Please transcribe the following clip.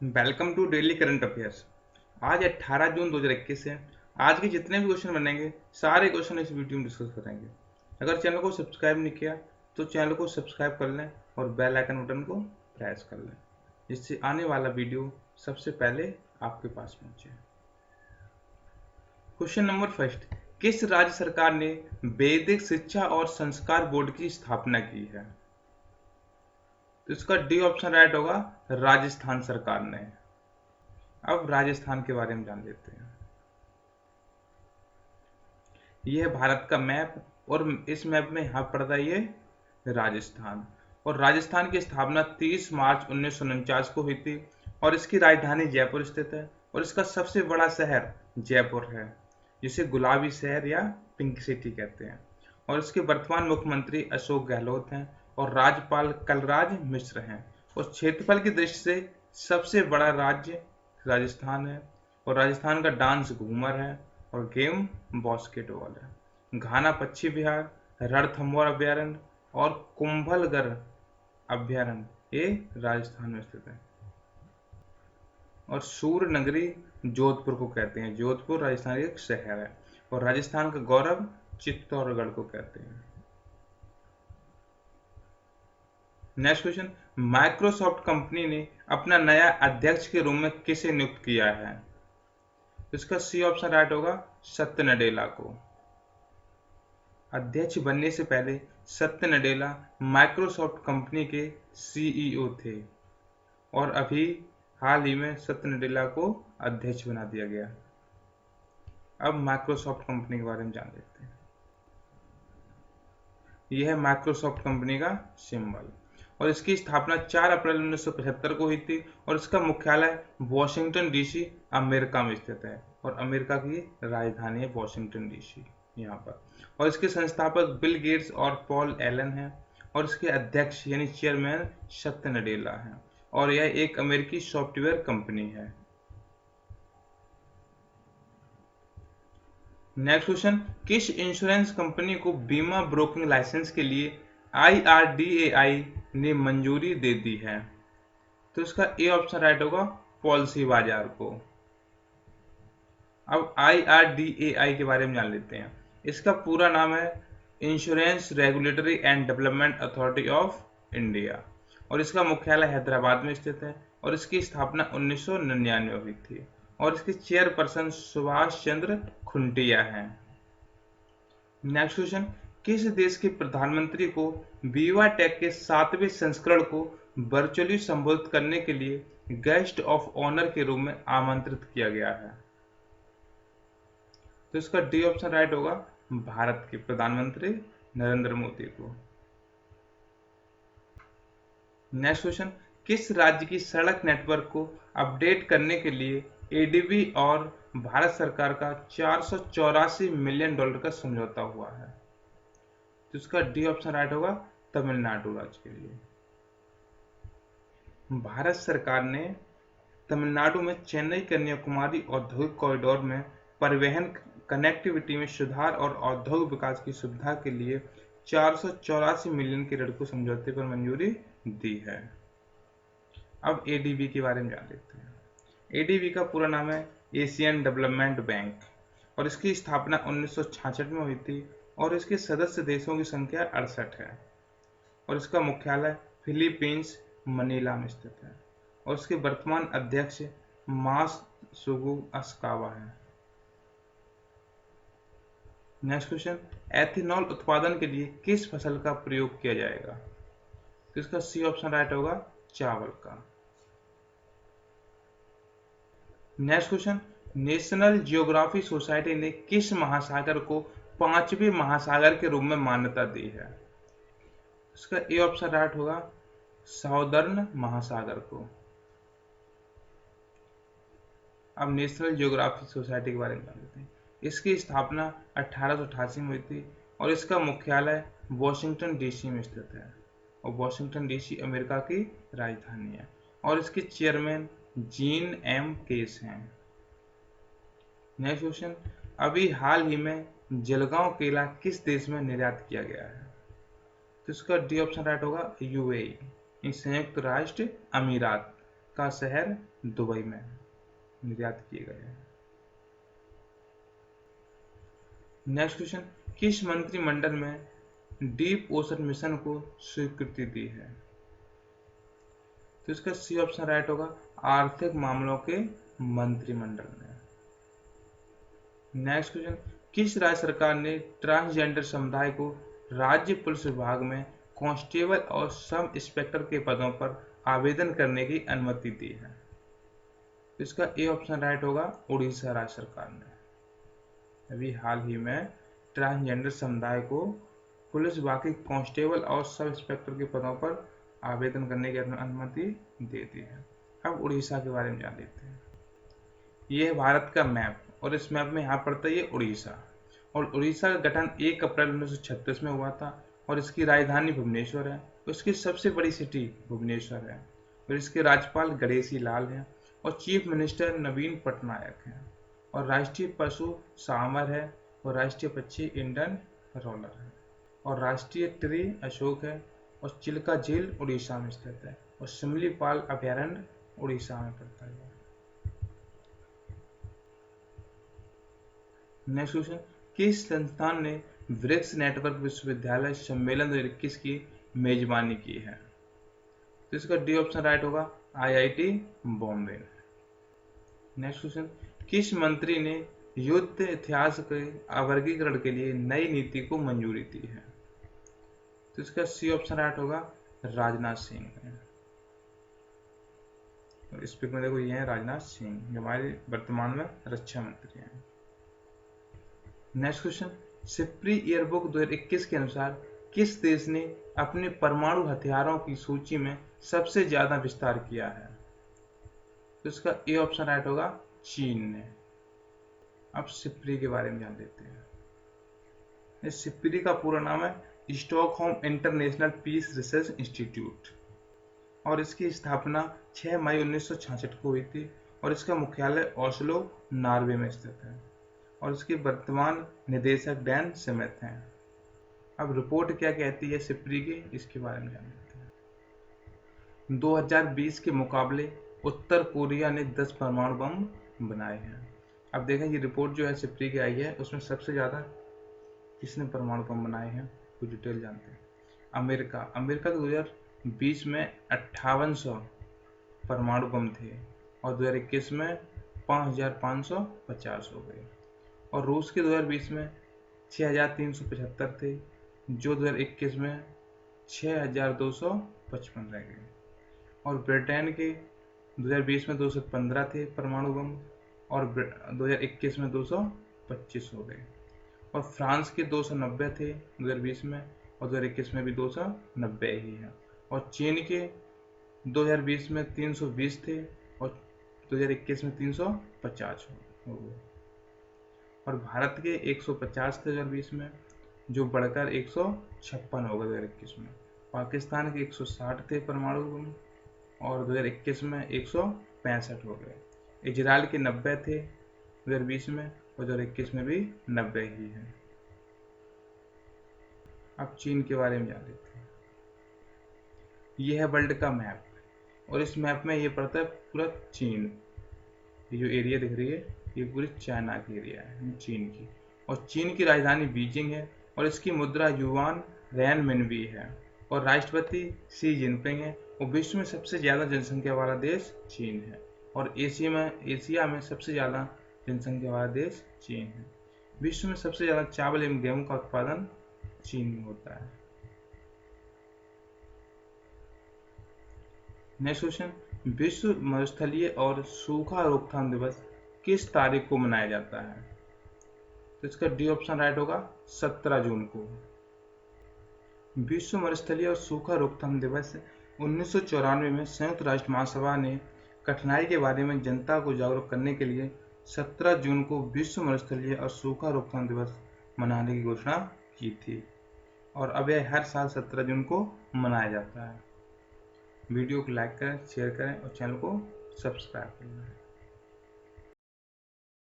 Welcome to daily current affairs. आज 18 जून 2021 है। आज के जितने भी क्वेश्चन बनेंगे सारे क्वेश्चन इस वीडियो में डिस्कस करेंगे। अगर चैनल को सब्सक्राइब नहीं किया तो चैनल को सब्सक्राइब कर लें और बेल आइकन बटन को प्रेस कर लें, जिससे आने वाला वीडियो सबसे पहले आपके पास पहुंचे। क्वेश्चन नंबर फर्स्ट, किस राज्य सरकार ने वैदिक शिक्षा और संस्कार बोर्ड की स्थापना की है? तो इसका डी ऑप्शन राइट होगा, राजस्थान सरकार ने। अब राजस्थान के बारे में जान लेते हैं। यह है भारत का मैप और इस मैप में यहाँ पड़ता है ये राजस्थान। और राजस्थान की स्थापना 30 मार्च 1949 को हुई थी और इसकी राजधानी जयपुर स्थित है और इसका सबसे बड़ा शहर जयपुर है, जिसे गुलाबी शहर या पिंक सिटी कहते हैं। और इसके वर्तमान मुख्यमंत्री अशोक गहलोत हैं और राज्यपाल कलराज मिश्र हैं। और क्षेत्रफल की दृष्टि से सबसे बड़ा राज्य राजस्थान है और राजस्थान का डांस घूमर है और गेम बास्केटबॉल है। घाना पक्षी विहार, रणथंभौर अभ्यारण्य और कुंभलगढ़ अभ्यारण्य ये राजस्थान में स्थित है। और सूर्य नगरी जोधपुर को कहते हैं। जोधपुर राजस्थान का एक शहर है और राजस्थान का गौरव चित्तौड़गढ़ को कहते हैं। नेक्स्ट क्वेश्चन, माइक्रोसॉफ्ट कंपनी ने अपना नया अध्यक्ष के रूप में किसे नियुक्त किया है? इसका सी ऑप्शन राइट होगा, सत्य नडेला को। अध्यक्ष बनने से पहले सत्य नडेला माइक्रोसॉफ्ट कंपनी के सीईओ थे और अभी हाल ही में सत्य नडेला को अध्यक्ष बना दिया गया। अब माइक्रोसॉफ्ट कंपनी के बारे में जान लेते हैं। यह है माइक्रोसॉफ्ट कंपनी का सिंबल और इसकी स्थापना 4 अप्रैल 1975 को हुई थी और इसका मुख्यालय वॉशिंगटन डीसी अमेरिका में स्थित है और अमेरिका की राजधानी है वॉशिंगटन डीसी यहाँ पर। और इसके संस्थापक बिल गेट्स और पॉल एलन हैं और इसके अध्यक्ष यानी चेयरमैन सत्य नडेला हैं और यह एक अमेरिकी सॉफ्टवेयर कंपनी है। नेक्स्ट क्वेश्चन, किस इंश्योरेंस कंपनी को बीमा ब्रोकिंग लाइसेंस के लिए IRDAI ने मंजूरी दे दी है? तो इसका ए ऑप्शन राइट होगा, पॉलिसी बाजार को। अब IRDAI के बारे में जान लेते हैं। इसका पूरा नाम है insurance regulatory and development authority of India और इसका मुख्यालय हैदराबाद में स्थित है और इसकी स्थापना 1999 हुई थी और इसके चेयरपर्सन सुभाष चंद्र खुंटिया हैं। नेक्स्ट क्वेश्चन, किस देश के प्रधानमंत्री को विवा टेक के 7वें संस्करण को वर्चुअली संबोधित करने के लिए गेस्ट ऑफ ऑनर के रूप में आमंत्रित किया गया है? तो इसका डी ऑप्शन राइट होगा, भारत के प्रधानमंत्री नरेंद्र मोदी को। नेक्स्ट क्वेश्चन, किस राज्य की सड़क नेटवर्क को अपडेट करने के लिए एडीबी और भारत सरकार का $484 मिलियन का समझौता हुआ है? तो इसका डी ऑप्शन राइट होगा, तमिलनाडु राज्य के लिए। भारत सरकार ने तमिलनाडु में चेन्नई कन्याकुमारी औद्योगिक कॉरिडोर में परिवहन कनेक्टिविटी में सुधार और औद्योगिक विकास की सुविधा के लिए 484 मिलियन के ऋण को समझौते पर मंजूरी दी है। अब एडीबी के बारे में जान लेते हैं। एडीबी का पूरा नाम है एशियन डेवलपमेंट बैंक और इसकी स्थापना 1966 में हुई थी और इसके सदस्य देशों की संख्या 68 है और इसका मुख्यालय फिलीपींस मनीला में स्थित है और इसके वर्तमान अध्यक्ष मासुगु अस्कावा है। नेक्स्ट क्वेश्चन, एथेनॉल उत्पादन के लिए किस फसल का प्रयोग किया जाएगा? तो इसका सी ऑप्शन राइट होगा, चावल का। Next question, national geography society ने किस महासागर को 5वें महासागर के रूप में मान्यता दी है? इसका ए ऑप्शन राइट होगा, साउदर्न महासागर को। अब नेशनल जियोग्राफी सोसाइटी के बारे में जान लेते हैं। इसकी स्थापना 1888 में हुई थी और इसका मुख्यालय वॉशिंगटन डीसी में स्थित है और वॉशिंगटन डीसी अमेरिका की राजधानी है और इसके चेयरमैन जीन एम केस हैं। नेक्स्ट क्वेश्चन, अभी हाल ही में जलगांव केला किस देश में निर्यात किया गया है? तो इसका डी ऑप्शन राइट होगा, यूएई संयुक्त राष्ट्र अमीरात। का शहर दुबई में निर्यात किए गए हैं। नेक्स्ट क्वेश्चन, किस मंत्रिमंडल में डीप ओशन मिशन को स्वीकृति दी है? तो इसका सी ऑप्शन राइट होगा, आर्थिक मामलों के मंत्रिमंडल में। नेक्स्ट क्वेश्चन, किस राज्य सरकार ने ट्रांसजेंडर समुदाय को राज्य पुलिस विभाग में कांस्टेबल और सब इंस्पेक्टर के पदों पर आवेदन करने की अनुमति दी है? इसका ए ऑप्शन राइट होगा, उड़ीसा राज्य सरकार ने अभी हाल ही में ट्रांसजेंडर समुदाय को पुलिस विभाग के कांस्टेबल और सब इंस्पेक्टर के पदों पर आवेदन करने की अनुमति दे दी है। अब उड़ीसा के बारे में जान लेते हैं। ये है भारत का मैप और इस मैप में यहाँ पड़ता है ये उड़ीसा। और उड़ीसा का गठन 1 अप्रैल 1936 में हुआ था और इसकी राजधानी भुवनेश्वर है। इसकी सबसे बड़ी सिटी भुवनेश्वर है और इसके राज्यपाल गणेशी लाल हैं और चीफ मिनिस्टर नवीन पटनायक हैं और राष्ट्रीय पशु सांवर है और राष्ट्रीय पक्षी इंडियन रोलर है और राष्ट्रीय ट्री अशोक है और चिल्का झील उड़ीसा में स्थित है और शिमलीपाल अभयारण्य उड़ीसा में पड़ता है। नेक्स्ट क्वेश्चन, किस संस्थान ने ब्रिक्स नेटवर्क विश्वविद्यालय सम्मेलन 2021 की मेजबानी की है? तो इसका डी ऑप्शन राइट होगा, IIT बॉम्बे। नेक्स्ट क्वेश्चन, किस मंत्री ने युद्ध इतिहास के वर्गीकरण के लिए नई नीति को मंजूरी दी है? तो इसका सी ऑप्शन राइट होगा, राजनाथ सिंह है। तो इस पिक में देखो ये है राजनाथ सिंह जो हमारे वर्तमान में रक्षा मंत्री हैं। नेक्स्ट क्वेश्चन, सिप्री ईयरबुक 2021 के अनुसार किस देश ने अपने परमाणु हथियारों की सूची में सबसे ज्यादा विस्तार किया है? तो इसका ए ऑप्शन राइट होगा, चीन ने। अब सिप्री के बारे में जान लेते हैं। इस सिप्री का पूरा नाम है Stockholm International Peace Research Institute और इसकी स्थापना 6 मई 1966 को हुई थी और इसका मुख्यालय ओस्लो नॉर्वे में स्थित है और इसके वर्तमान निदेशक डैन स्मिथ हैं। अब रिपोर्ट क्या कहती है सिप्री की, इसके बारे में जान लेते हैं। 2020 के मुकाबले उत्तर कोरिया ने 10 परमाणु बम बनाए हैं। अब देखें ये रिपोर्ट जो है सिप्री की आई है उसमें सबसे ज़्यादा किसने परमाणु बम बनाए हैं, कुछ डिटेल जानते हैं। अमेरिका 2020 में 5800 परमाणु बम थे और 2021 में 5550 हो गए और रूस के 2020 में 6375 थे जो 2021 में 6255 रह गए और ब्रिटेन के 2020 में 215 थे परमाणु बम और 2021 में 225 हो गए और फ्रांस के 290 थे 2020 में और 2021 में भी 290 ही है और चीन के 2020 में 320 थे और 2021 में 350 हो गए और भारत के 150 थे 2020 में जो बढ़कर 156 हो गए 2021 में। पाकिस्तान के 160 थे परमाणु बम और 2021 में 165 हो गए। इजराइल के 90 थे 2020 में और 2021 में भी 90 ही है। अब चीन के बारे में जान लेते हैं। ये है वर्ल्ड का मैप और इस मैप में ये पड़ता है पूरा चीन। ये जो एरिया दिख रही है ये पूरी चाइना की एरिया है चीन की और चीन की राजधानी बीजिंग है और इसकी मुद्रा युआन रेनमिनबी है और राष्ट्रपति शी जिनपिंग है और विश्व में सबसे ज़्यादा जनसंख्या वाला देश चीन है और एशिया में सबसे ज़्यादा जनसंख्या वाला देश चीन है। विश्व में सबसे ज़्यादा चावल एवं गेहूं का उत्पादन चीन में होता है। नेक्स्ट क्वेश्चन, विश्व मरुस्थलीय और सूखा रोकथाम दिवस किस तारीख को मनाया जाता है? तो इसका डी ऑप्शन राइट होगा, 17 जून को। विश्व मरुस्थलीय और सूखा रोकथाम दिवस 1994 में संयुक्त राष्ट्र महासभा ने कठिनाई के बारे में जनता को जागरूक करने के लिए 17 जून को विश्व मरुस्थलीय और सूखा रोकथाम दिवस मनाने की घोषणा की थी और अब यह हर साल 17 जून को मनाया जाता है। वीडियो को लाइक करें, शेयर करें और चैनल को सब्सक्राइब करें।